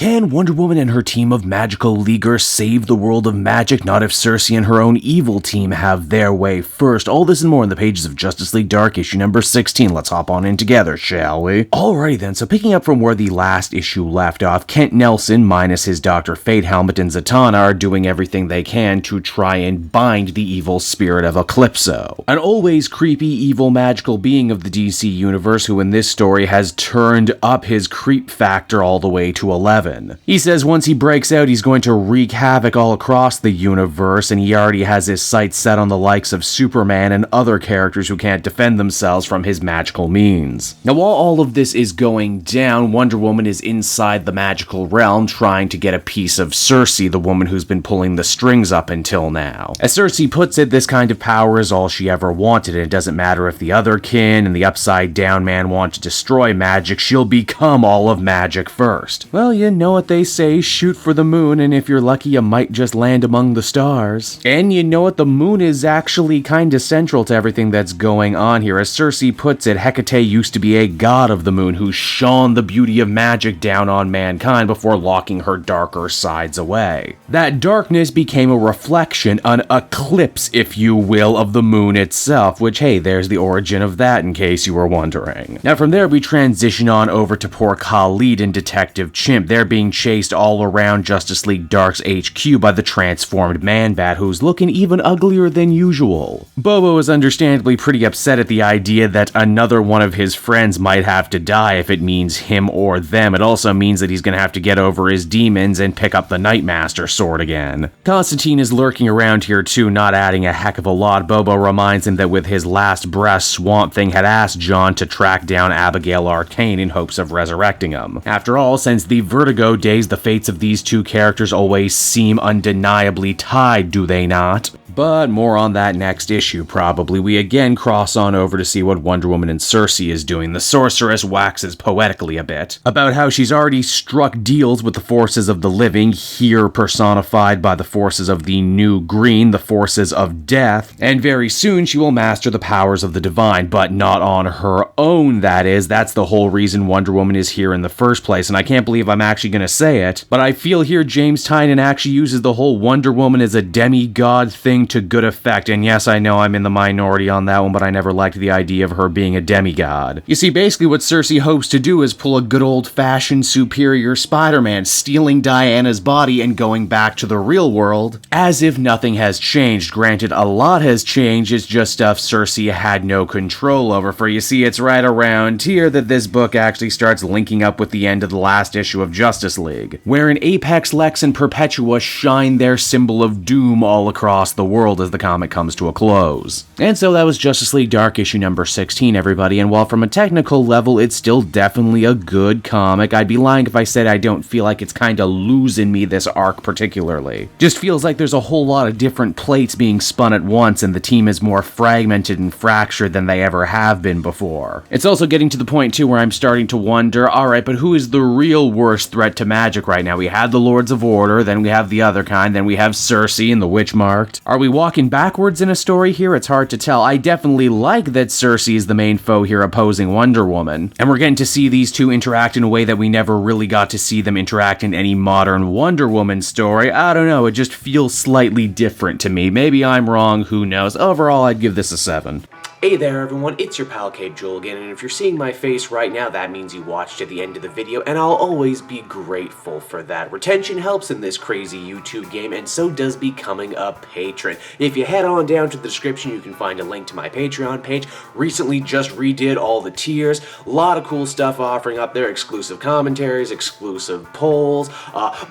Can Wonder Woman and her team of magical leaguers save the world of magic? Not if Circe and her own evil team have their way first. All this and more in the pages of Justice League Dark issue number 16. Let's hop on in together, shall we? Alrighty then, so picking up from where the last issue left off, Kent Nelson, minus his Dr. Fate helmet, and Zatanna are doing everything they can to try and bind the evil spirit of Eclipso, an always creepy, evil, magical being of the DC universe who in this story has turned up his creep factor all the way to 11. He says once he breaks out, he's going to wreak havoc all across the universe, and he already has his sights set on the likes of Superman and other characters who can't defend themselves from his magical means. Now, while all of this is going down, Wonder Woman is inside the magical realm trying to get a piece of Circe, the woman who's been pulling the strings up until now. As Circe puts it, this kind of power is all she ever wanted, and it doesn't matter if the other kin and the Upside Down Man want to destroy magic, she'll become all of magic first. Well, you know what they say, shoot for the moon, and if you're lucky you might just land among the stars. And you know what, the moon is actually kinda central to everything that's going on here. As Circe puts it, Hecate used to be a god of the moon who shone the beauty of magic down on mankind before locking her darker sides away. That darkness became a reflection, an eclipse, if you will, of the moon itself, which, hey, there's the origin of that in case you were wondering. Now from there we transition on over to poor Khalid and Detective Chimp. They're being chased all around Justice League Dark's HQ by the transformed Man-Bat, who's looking even uglier than usual. Bobo is understandably pretty upset at the idea that another one of his friends might have to die if it means him or them. It also means that he's gonna have to get over his demons and pick up the Nightmaster sword again. Constantine is lurking around here too, not adding a heck of a lot. Bobo reminds him that with his last breath, Swamp Thing had asked John to track down Abigail Arcane in hopes of resurrecting him. After all, since the Vertigo days, the fates of these two characters always seem undeniably tied, do they not? But more on that next issue, probably. We again cross on over to see what Wonder Woman and Circe is doing. The sorceress waxes poetically a bit about how she's already struck deals with the forces of the living, here personified by the forces of the New Green, the forces of death, and very soon she will master the powers of the divine, but not on her own, that is. That's the whole reason Wonder Woman is here in the first place, and I can't believe I'm actually gonna say it, but I feel here James Tynion actually uses the whole Wonder Woman as a demigod thing to good effect, and yes, I know I'm in the minority on that one, but I never liked the idea of her being a demigod. You see, basically what Circe hopes to do is pull a good old-fashioned superior Spider-Man, stealing Diana's body and going back to the real world, as if nothing has changed. Granted, a lot has changed, it's just stuff Circe had no control over, for you see, it's right around here that this book actually starts linking up with the end of the last issue of Justice League, wherein Apex, Lex, and Perpetua shine their symbol of doom all across the world as the comic comes to a close. And so that was Justice League Dark issue number 16, everybody, and while from a technical level it's still definitely a good comic, I'd be lying if I said I don't feel like it's kinda losing me this arc particularly. Just feels like there's a whole lot of different plates being spun at once and the team is more fragmented and fractured than they ever have been before. It's also getting to the point too where I'm starting to wonder, alright, but who is the real worst threat to magic right now? We had the Lords of Order, then we have the other kind, then we have Circe and the Witch Marked. Are we walking backwards in a story here? It's hard to tell. I definitely like that Circe is the main foe here opposing Wonder Woman, and we're getting to see these two interact in a way that we never really got to see them interact in any modern Wonder Woman story. I don't know, it just feels slightly different to me. Maybe I'm wrong, who knows. Overall, I'd give this a 7. Hey there everyone, it's your pal Cape Joel again, and if you're seeing my face right now, that means you watched to the end of the video, and I'll always be grateful for that. Retention helps in this crazy YouTube game, and so does becoming a patron. If you head on down to the description, you can find a link to my Patreon page. Recently just redid all the tiers, a lot of cool stuff offering up there, exclusive commentaries, exclusive polls,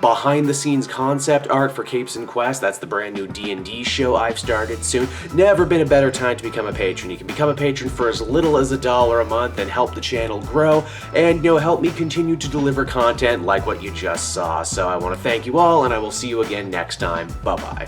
behind the scenes concept art for Capes and Quest, that's the brand new D&D show I've started soon. Never been a better time to become a patron. You can become a patron for as little as $1 a month and help the channel grow and, help me continue to deliver content like what you just saw. So I want to thank you all, and I will see you again next time. Bye-bye.